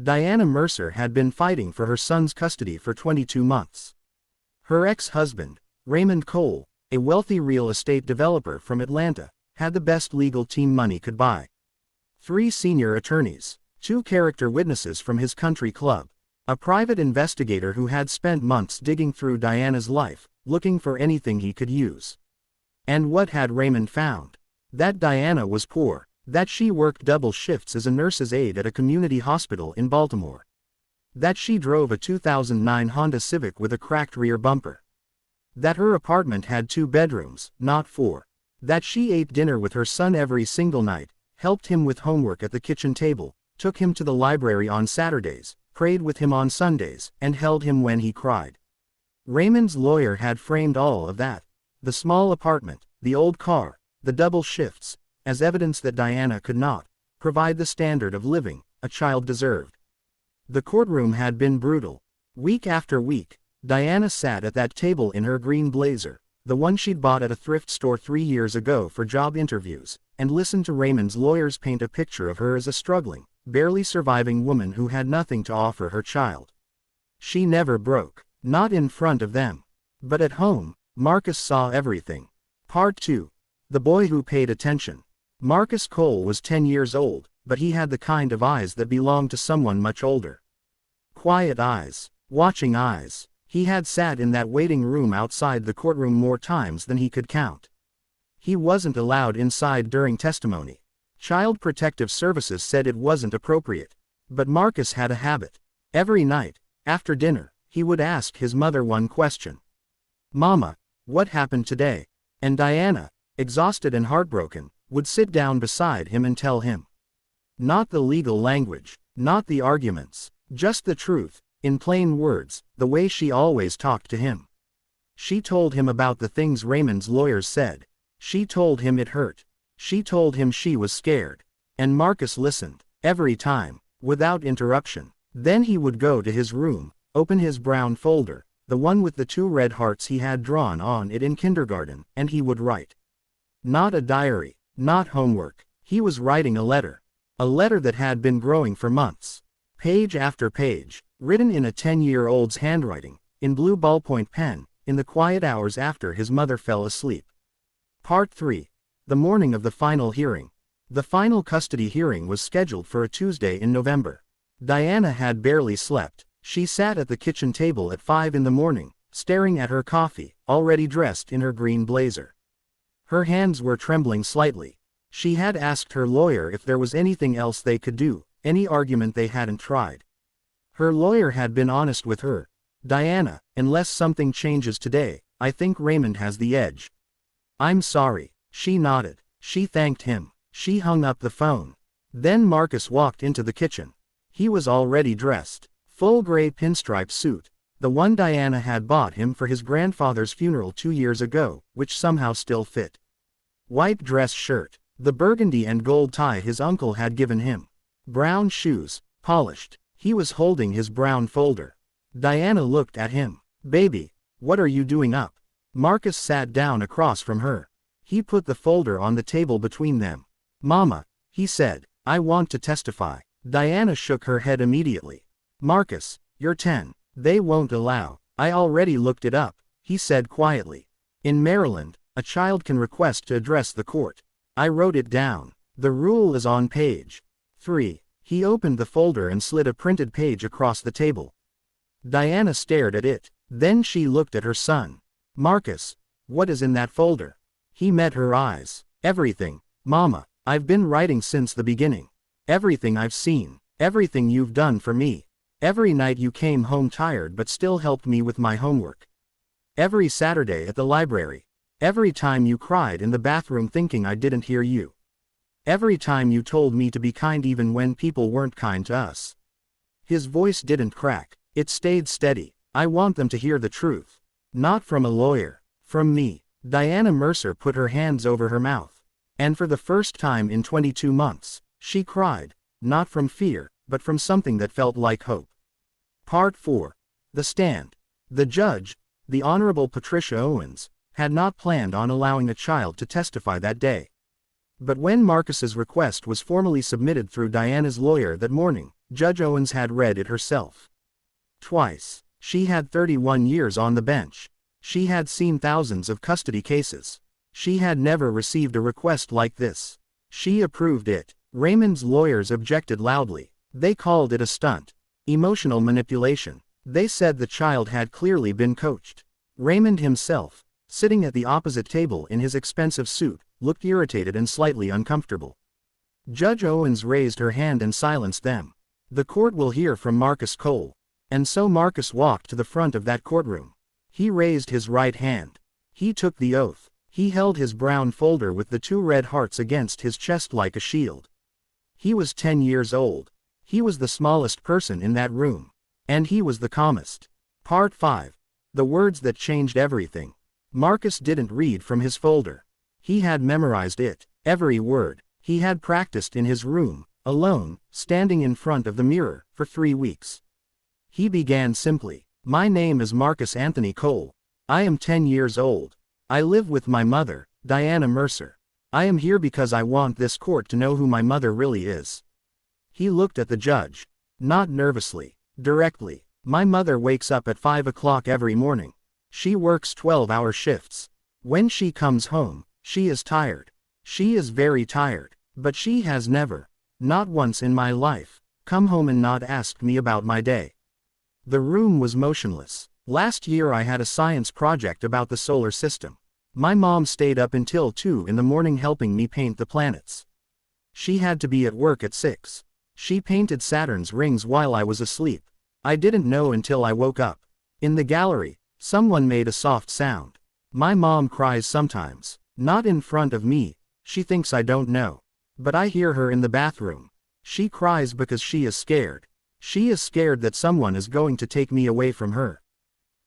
Diana Mercer had been fighting for her son's custody for 22 months. Her ex-husband, Raymond Cole, a wealthy real estate developer from Atlanta, had the best legal team money could buy. 3 senior attorneys, 2 character witnesses from his country club, a private investigator who had spent months digging through Diana's life, looking for anything he could use. And what had Raymond found? That Diana was poor, that she worked double shifts as a nurse's aide at a community hospital in Baltimore. That she drove a 2009 Honda Civic with a cracked rear bumper. That her apartment had 2 bedrooms, not 4. That she ate dinner with her son every single night, helped him with homework at the kitchen table, took him to the library on Saturdays, prayed with him on Sundays, and held him when he cried. Raymond's lawyer had framed all of that, the small apartment, the old car, the double shifts, as evidence that Diana could not provide the standard of living a child deserved. The courtroom had been brutal. Week after week, Diana sat at that table in her green blazer, the one she'd bought at a thrift store 3 years ago for job interviews, and listened to Raymond's lawyers paint a picture of her as a struggling, barely surviving woman who had nothing to offer her child. She never broke, not in front of them. But at home, Marcus saw everything. Part 2. The Boy Who Paid Attention. Marcus Cole was 10 years old, but he had the kind of eyes that belonged to someone much older. Quiet eyes, watching eyes. He had sat in that waiting room outside the courtroom more times than he could count. He wasn't allowed inside during testimony. Child Protective Services said it wasn't appropriate. But Marcus had a habit. Every night, after dinner, he would ask his mother one question. "Mama, what happened today?" And Diana, exhausted and heartbroken, would sit down beside him and tell him. Not the legal language, not the arguments, just the truth, in plain words, the way she always talked to him. She told him about the things Raymond's lawyers said. She told him it hurt. She told him she was scared. And Marcus listened, every time, without interruption. Then he would go to his room, open his brown folder, the one with the 2 red hearts he had drawn on it in kindergarten, and he would write. Not a diary, not homework. He was writing a letter. A letter that had been growing for months. Page after page, written in a 10-year-old's handwriting, in blue ballpoint pen, in the quiet hours after his mother fell asleep. Part 3. The morning of the final hearing. The final custody hearing was scheduled for a Tuesday in November. Diana had barely slept. She sat at the kitchen table at 5 in the morning, staring at her coffee, already dressed in her green blazer. Her hands were trembling slightly. She had asked her lawyer if there was anything else they could do, any argument they hadn't tried. Her lawyer had been honest with her. "Diana, unless something changes today, I think Raymond has the edge." "I'm sorry." She nodded. She thanked him. She hung up the phone. Then Marcus walked into the kitchen. He was already dressed. Full gray pinstripe suit. The one Diana had bought him for his grandfather's funeral 2 years ago, which somehow still fit. White dress shirt. The burgundy and gold tie his uncle had given him. Brown shoes, polished. He was holding his brown folder. Diana looked at him. "Baby, what are you doing up?" Marcus sat down across from her. He put the folder on the table between them. "Mama," he said, "I want to testify." Diana shook her head immediately. "Marcus, you're 10. They won't allow." "I already looked it up," he said quietly. "In Maryland, a child can request to address the court. I wrote it down. The rule is on page 3. He opened the folder and slid a printed page across the table. Diana stared at it. Then she looked at her son. "Marcus, what is in that folder?" He met her eyes. "Everything, Mama. I've been writing since the beginning. Everything I've seen. Everything you've done for me. Every night you came home tired but still helped me with my homework. Every Saturday at the library. Every time you cried in the bathroom thinking I didn't hear you. Every time you told me to be kind even when people weren't kind to us." His voice didn't crack. It stayed steady. "I want them to hear the truth. Not from a lawyer. From me." Diana Mercer put her hands over her mouth. And for the first time in 22 months, she cried, not from fear, but from something that felt like hope. Part 4. The Stand. The judge, the Honorable Patricia Owens, had not planned on allowing a child to testify that day. But when Marcus's request was formally submitted through Diana's lawyer that morning, Judge Owens had read it herself. Twice. She had 31 years on the bench. She had seen thousands of custody cases. She had never received a request like this. She approved it. Raymond's lawyers objected loudly. They called it a stunt. Emotional manipulation. They said the child had clearly been coached. Raymond himself, sitting at the opposite table in his expensive suit, looked irritated and slightly uncomfortable. Judge Owens raised her hand and silenced them. The court will hear from Marcus Cole. And so Marcus walked to the front of that courtroom. He raised his right hand. He took the oath. He held his brown folder with the 2 red hearts against his chest like a shield. He was 10 years old. He was the smallest person in that room. And he was the calmest. Part 5. The words that changed everything. Marcus didn't read from his folder. He had memorized it, every word. He had practiced in his room, alone, standing in front of the mirror, for 3 weeks. He began simply. My name is Marcus Anthony Cole. I am 10 years old. I live with my mother, Diana Mercer. I am here because I want this court to know who my mother really is. He looked at the judge. Not nervously. Directly. My mother wakes up at 5 o'clock every morning. She works 12-hour shifts. When she comes home, she is tired. She is very tired. But she has never, not once in my life, come home and not asked me about my day. The room was motionless. Last year I had a science project about the solar system. My mom stayed up until 2 in the morning helping me paint the planets. She had to be at work at 6. She painted Saturn's rings while I was asleep. I didn't know until I woke up. In the gallery, someone made a soft sound. My mom cries sometimes. Not in front of me. She thinks I don't know. But I hear her in the bathroom. She cries because she is scared. She is scared that someone is going to take me away from her.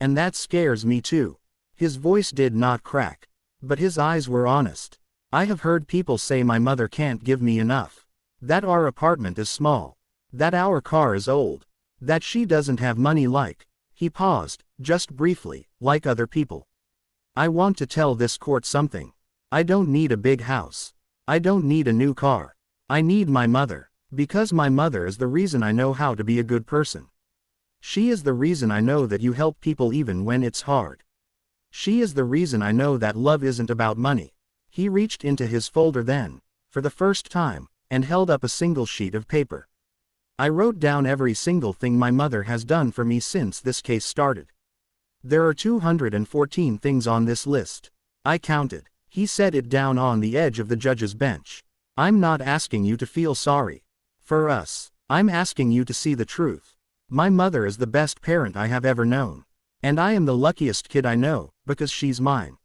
And that scares me too. His voice did not crack. But his eyes were honest. I have heard people say my mother can't give me enough. That our apartment is small. That our car is old. That she doesn't have money like. He paused, just briefly, like other people. I want to tell this court something. I don't need a big house. I don't need a new car. I need my mother. Because my mother is the reason I know how to be a good person. She is the reason I know that you help people even when it's hard. She is the reason I know that love isn't about money. He reached into his folder then, for the first time, and held up a single sheet of paper. I wrote down every single thing my mother has done for me since this case started. There are 214 things on this list. I counted. He set it down on the edge of the judge's bench. I'm not asking you to feel sorry. For us, I'm asking you to see the truth. My mother is the best parent I have ever known. And I am the luckiest kid I know, because she's mine.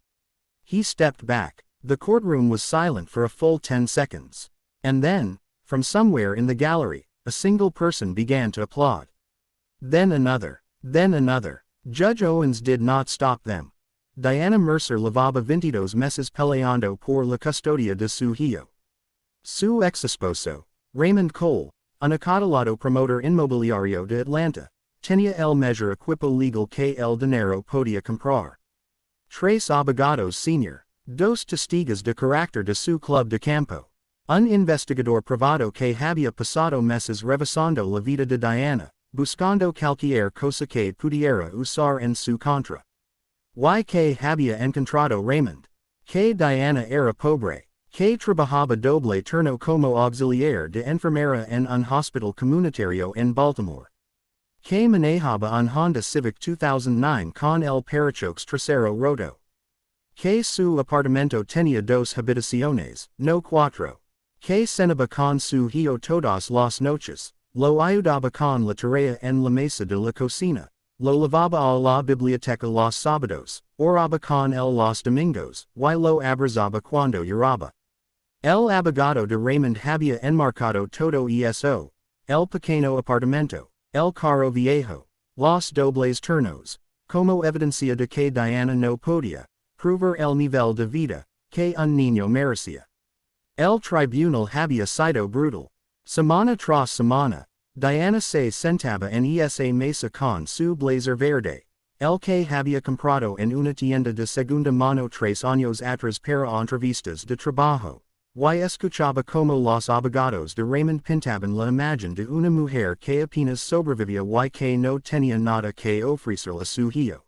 He stepped back. The courtroom was silent for a full 10 seconds. And then, from somewhere in the gallery, a single person began to applaud. Then another. Then another. Judge Owens did not stop them. Diana Mercer lavaba 22 meses peleando por la custodia de su hijo. Su ex esposo, Raymond Cole, un acaudalado promotor inmobiliario de Atlanta, tenía el mejor equipo legal que el dinero podía comprar. Tres abogados senior, dos testigos de carácter de su club de campo. Un investigador privado que había pasado meses revisando la vida de Diana, buscando cualquier cosa que pudiera usar en su contra. Y que había encontrado Raymond. Que Diana era pobre. Que trabajaba doble turno como auxiliar de enfermera en un hospital comunitario en Baltimore. Que manejaba un Honda Civic 2009 con el parachoques trasero roto. Que su apartamento tenía 2 habitaciones, no 4. Que cenaba con su hijo todas las noches, lo ayudaba con la tarea en la mesa de la cocina, lo lavaba a la biblioteca los sábados, oraba con él los domingos, y lo abrazaba cuando lloraba. El abogado de Raymond había enmarcado todo eso, el pequeño apartamento, el carro viejo, los dobles turnos, como evidencia de que Diana no podía prover el nivel de vida que un niño merecía. El tribunal había sido brutal. Semana tras semana, Diana se sentaba en esa mesa con su blazer verde, el que había comprado en una tienda de segunda mano 3 años atrás para entrevistas de trabajo. y escuchaba como los abogados de Raymond pintaban la imagen de una mujer que apenas sobrevivía y que no tenía nada que ofrecerle a su hijo.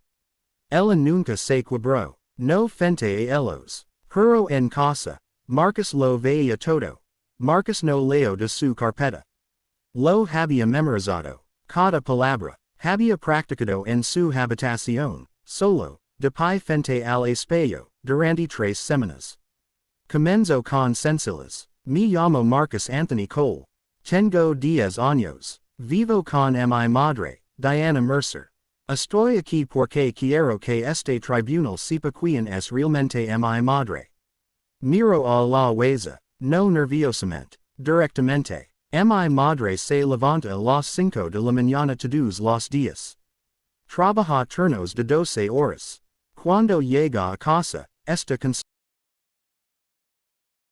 Ella nunca se quebró, no frente a ellos. Pero en casa, Marcus lo veía todo. Marcus no leo de su carpeta. Lo había memorizado, cada palabra, había practicado en su habitación, solo, de pie frente al espejo, durante 3 semanas. Comenzó con sencillas. Me llamo Marcus Anthony Cole. Tengo 10 años. Vivo con mi madre, Diana Mercer. Estoy aquí porque quiero que este tribunal sepa quién es realmente mi madre. Miro a la huesa, no nerviosamente, directamente. Mi madre se levanta a las 5 de la mañana todos los días. Trabaja turnos de 12 horas. Cuando llega a casa, está cansada.